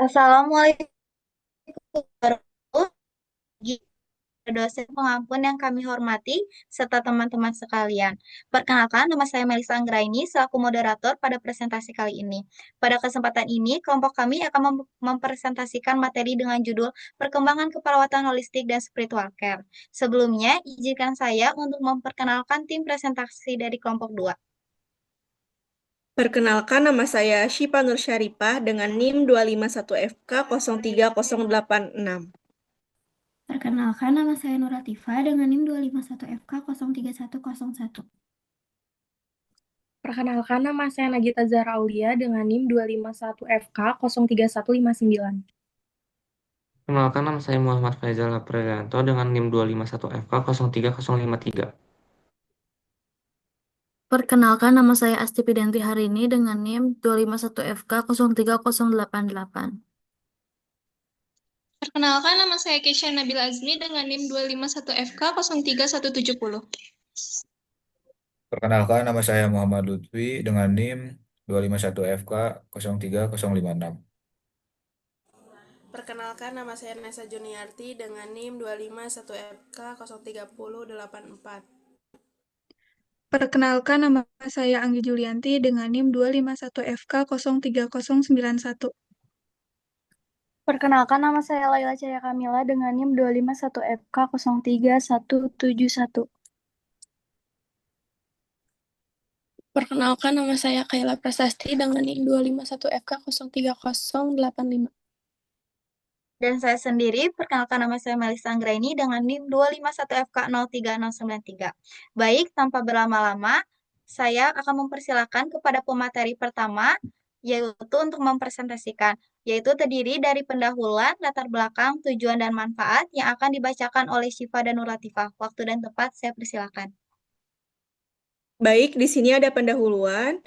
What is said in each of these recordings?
Assalamualaikum warahmatullahi dosen pengampun yang kami hormati, serta teman-teman sekalian. Perkenalkan, nama saya Melisa Anggraini selaku moderator pada presentasi kali ini. Pada kesempatan ini, kelompok kami akan mempresentasikan materi dengan judul Perkembangan Keperawatan Holistik dan Spiritual Care. Sebelumnya, izinkan saya untuk memperkenalkan tim presentasi dari kelompok 2. Perkenalkan, nama saya Syifa Nur Syaripah dengan NIM 251FK03086. Perkenalkan, nama saya Nur Latifah dengan NIM 251FK03101. Perkenalkan, nama saya Nagita Zahra Aulia dengan NIM 251FK03159. Perkenalkan, nama saya Muhammad Faizal Aprianto dengan NIM 251FK03053. Perkenalkan, nama saya Asti Pidanti Harini dengan NIM 251FK03088. Perkenalkan, nama saya Kesha Nabil Azmi dengan NIM 251FK03170. Perkenalkan, nama saya Muhammad Lutfi dengan NIM 251FK03056. Perkenalkan, nama saya Nesa Juniarti dengan NIM 251FK03084. Perkenalkan, nama saya Anggi Julianti dengan NIM 251FK03091. Perkenalkan, nama saya Laila Cahya Kamila dengan NIM 251FK03171. Perkenalkan, nama saya Kayla Prasasti dengan NIM 251FK03085. Dan saya sendiri, perkenalkan nama saya Melisa Anggraini dengan NIM 251FK03093. Baik, tanpa berlama-lama, saya akan mempersilakan kepada pemateri pertama, yaitu untuk mempresentasikan, yaitu terdiri dari pendahuluan, latar belakang, tujuan, dan manfaat yang akan dibacakan oleh Syifa dan Nur Latifah. Waktu dan tempat, saya persilakan. Baik, di sini ada pendahuluan,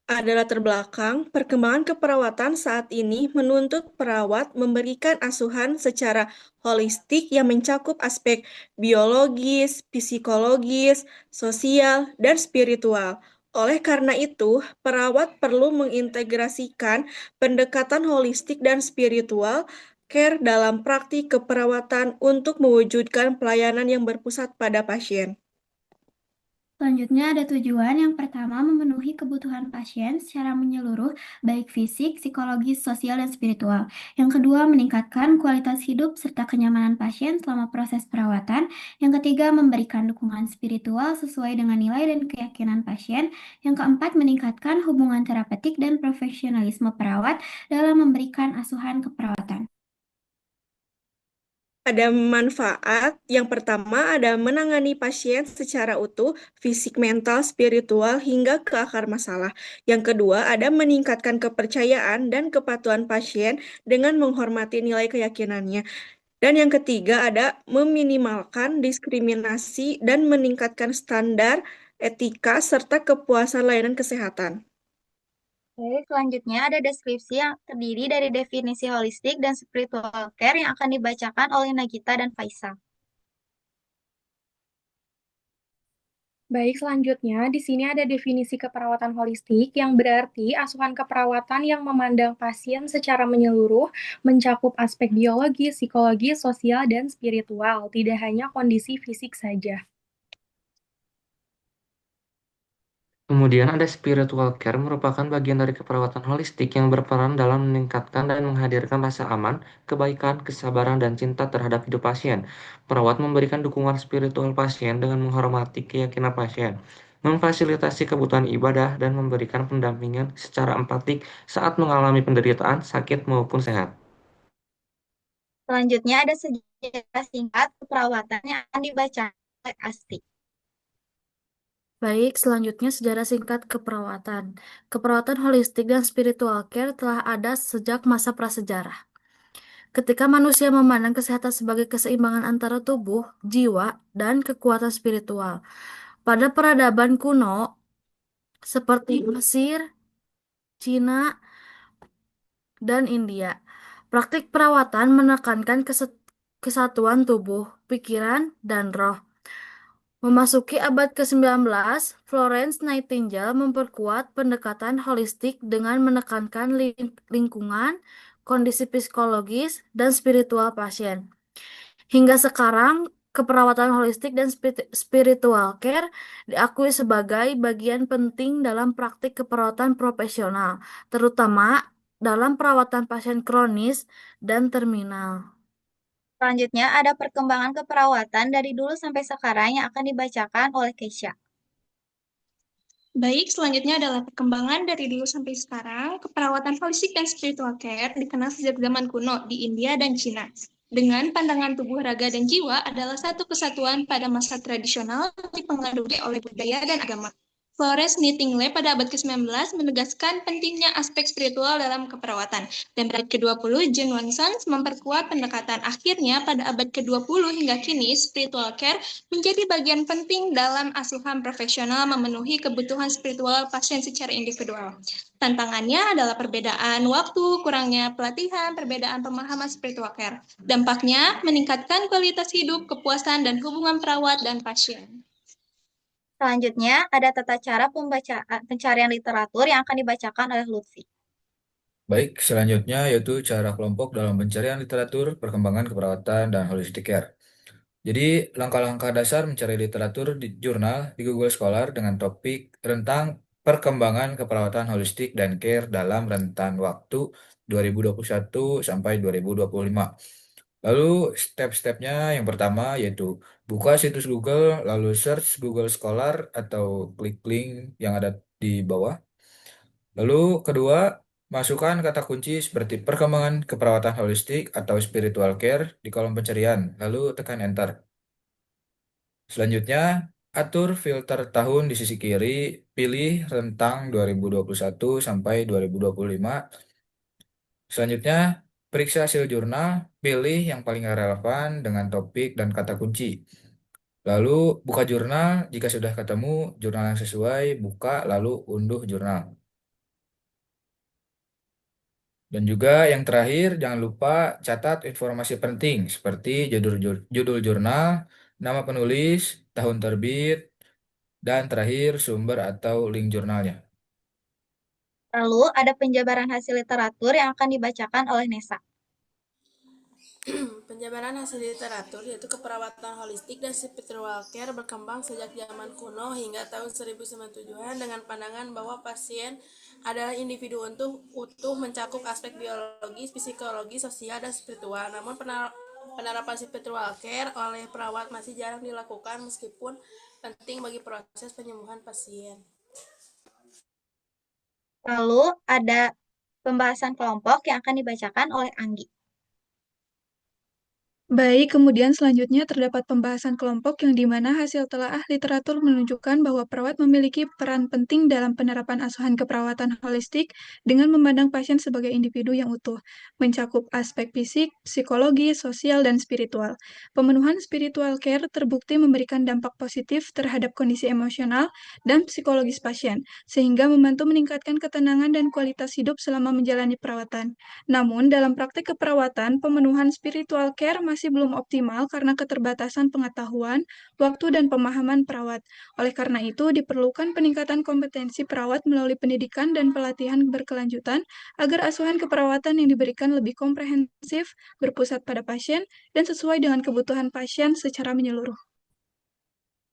ada latar belakang. Perkembangan keperawatan saat ini menuntut perawat memberikan asuhan secara holistik yang mencakup aspek biologis, psikologis, sosial, dan spiritual. Oleh karena itu, perawat perlu mengintegrasikan pendekatan holistik dan spiritual care dalam praktik keperawatan untuk mewujudkan pelayanan yang berpusat pada pasien. Selanjutnya ada tujuan. Yang pertama, memenuhi kebutuhan pasien secara menyeluruh, baik fisik, psikologis, sosial, dan spiritual. Yang kedua, meningkatkan kualitas hidup serta kenyamanan pasien selama proses perawatan. Yang ketiga, memberikan dukungan spiritual sesuai dengan nilai dan keyakinan pasien. Yang keempat, meningkatkan hubungan terapeutik dan profesionalisme perawat dalam memberikan asuhan keperawatan. Ada manfaat. Yang pertama ada menangani pasien secara utuh, fisik, mental, spiritual, hingga ke akar masalah. Yang kedua ada meningkatkan kepercayaan dan kepatuhan pasien dengan menghormati nilai keyakinannya. Dan yang ketiga ada meminimalkan diskriminasi dan meningkatkan standar etika serta kepuasan layanan kesehatan. Oke, selanjutnya ada deskripsi yang terdiri dari definisi holistik dan spiritual care yang akan dibacakan oleh Nagita dan Faisal. Baik, selanjutnya di sini ada definisi keperawatan holistik yang berarti asuhan keperawatan yang memandang pasien secara menyeluruh, mencakup aspek biologi, psikologi, sosial, dan spiritual, tidak hanya kondisi fisik saja. Kemudian ada spiritual care merupakan bagian dari keperawatan holistik yang berperan dalam meningkatkan dan menghadirkan rasa aman, kebaikan, kesabaran, dan cinta terhadap hidup pasien. Perawat memberikan dukungan spiritual pasien dengan menghormati keyakinan pasien, memfasilitasi kebutuhan ibadah, dan memberikan pendampingan secara empatik saat mengalami penderitaan, sakit, maupun sehat. Selanjutnya ada sejarah singkat keperawatan yang akan dibaca oleh Asti. Baik, selanjutnya sejarah singkat keperawatan. Keperawatan holistik dan spiritual care telah ada sejak masa prasejarah. Ketika manusia memandang kesehatan sebagai keseimbangan antara tubuh, jiwa, dan kekuatan spiritual. Pada peradaban kuno, seperti Mesir, Cina, dan India, praktik perawatan menekankan kesatuan tubuh, pikiran, dan roh. Memasuki abad ke-19, Florence Nightingale memperkuat pendekatan holistik dengan menekankan lingkungan, kondisi psikologis, dan spiritual pasien. Hingga sekarang, keperawatan holistik dan spiritual care diakui sebagai bagian penting dalam praktik keperawatan profesional, terutama dalam perawatan pasien kronis dan terminal. Selanjutnya ada perkembangan keperawatan dari dulu sampai sekarang yang akan dibacakan oleh Keisha. Baik, selanjutnya adalah perkembangan dari dulu sampai sekarang. Keperawatan holistik dan spiritual care dikenal sejak zaman kuno di India dan Cina. Dengan pandangan tubuh, raga, dan jiwa adalah satu kesatuan pada masa tradisional dipengaruhi oleh budaya dan agama. Florence Nightingale pada abad ke-19 menegaskan pentingnya aspek spiritual dalam keperawatan. Dan pada abad ke-20, John Wansons memperkuat pendekatan. Akhirnya, pada abad ke-20 hingga kini, spiritual care menjadi bagian penting dalam asuhan profesional memenuhi kebutuhan spiritual pasien secara individual. Tantangannya adalah perbedaan waktu, kurangnya pelatihan, perbedaan pemahaman spiritual care. Dampaknya meningkatkan kualitas hidup, kepuasan, dan hubungan perawat dan pasien. Selanjutnya ada tata cara pencarian literatur yang akan dibacakan oleh Lutfi. Baik, selanjutnya yaitu cara kelompok dalam pencarian literatur, perkembangan keperawatan, dan holistic care. Jadi, langkah-langkah dasar mencari literatur di jurnal di Google Scholar dengan topik rentang perkembangan keperawatan holistik dan care dalam rentan waktu 2021 sampai 2025. Lalu step-stepnya yang pertama yaitu buka situs Google, lalu search Google Scholar atau klik link yang ada di bawah. Lalu kedua, masukkan kata kunci seperti perkembangan keperawatan holistik atau spiritual care di kolom pencarian, lalu tekan enter. Selanjutnya, atur filter tahun di sisi kiri, pilih rentang 2021 sampai 2025. Selanjutnya, periksa hasil jurnal, pilih yang paling relevan dengan topik dan kata kunci. Lalu, buka jurnal, jika sudah ketemu jurnal yang sesuai, buka lalu unduh jurnal. Dan juga yang terakhir, jangan lupa catat informasi penting seperti judul jurnal, nama penulis, tahun terbit, dan terakhir sumber atau link jurnalnya. Lalu ada penjabaran hasil literatur yang akan dibacakan oleh Nesa. Penjabaran hasil literatur yaitu keperawatan holistik dan spiritual care berkembang sejak zaman kuno hingga tahun 1097-an dengan pandangan bahwa pasien adalah individu utuh mencakup aspek biologis, psikologi, sosial, dan spiritual. Namun penerapan spiritual care oleh perawat masih jarang dilakukan meskipun penting bagi proses penyembuhan pasien. Lalu ada pembahasan kelompok yang akan dibacakan oleh Anggi. Baik, kemudian selanjutnya terdapat pembahasan kelompok yang di mana hasil telaah literatur menunjukkan bahwa perawat memiliki peran penting dalam penerapan asuhan keperawatan holistik dengan memandang pasien sebagai individu yang utuh, mencakup aspek fisik, psikologi, sosial, dan spiritual. Pemenuhan spiritual care terbukti memberikan dampak positif terhadap kondisi emosional dan psikologis pasien, sehingga membantu meningkatkan ketenangan dan kualitas hidup selama menjalani perawatan. Namun, dalam praktik keperawatan, pemenuhan spiritual care masih belum optimal karena keterbatasan pengetahuan, waktu, dan pemahaman perawat. Oleh karena itu, diperlukan peningkatan kompetensi perawat melalui pendidikan dan pelatihan berkelanjutan agar asuhan keperawatan yang diberikan lebih komprehensif, berpusat pada pasien, dan sesuai dengan kebutuhan pasien secara menyeluruh.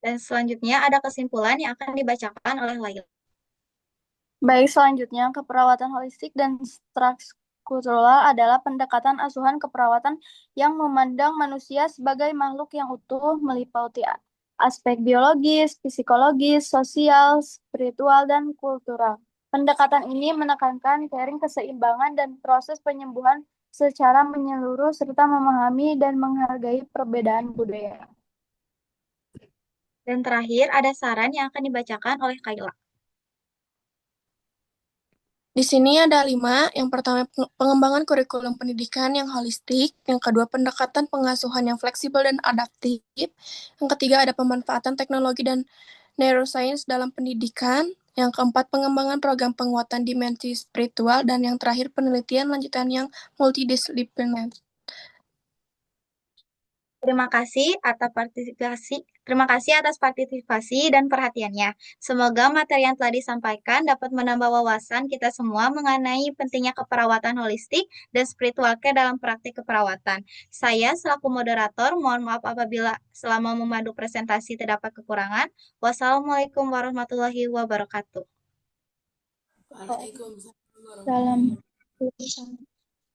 Dan selanjutnya ada kesimpulan yang akan dibacakan oleh Laila. Baik, selanjutnya keperawatan holistik dan struktural adalah pendekatan asuhan keperawatan yang memandang manusia sebagai makhluk yang utuh meliputi aspek biologis, psikologis, sosial, spiritual, dan kultural. Pendekatan ini menekankan caring keseimbangan dan proses penyembuhan secara menyeluruh serta memahami dan menghargai perbedaan budaya. Dan terakhir ada saran yang akan dibacakan oleh Kayla. Di sini ada 5. Yang pertama, pengembangan kurikulum pendidikan yang holistik. Yang kedua, pendekatan pengasuhan yang fleksibel dan adaptif. Yang ketiga, ada pemanfaatan teknologi dan neuroscience dalam pendidikan. Yang keempat, pengembangan program penguatan dimensi spiritual. Dan yang terakhir, penelitian lanjutan yang multidisipliner. Terima kasih atas Terima kasih atas partisipasi dan perhatiannya. Semoga materi yang telah disampaikan dapat menambah wawasan kita semua mengenai pentingnya keperawatan holistik dan spiritual care dalam praktik keperawatan. Saya selaku moderator, mohon maaf apabila selama memandu presentasi terdapat kekurangan. Wassalamualaikum warahmatullahi wabarakatuh. Waalaikumsalam Salam. warahmatullahi wabarakatuh.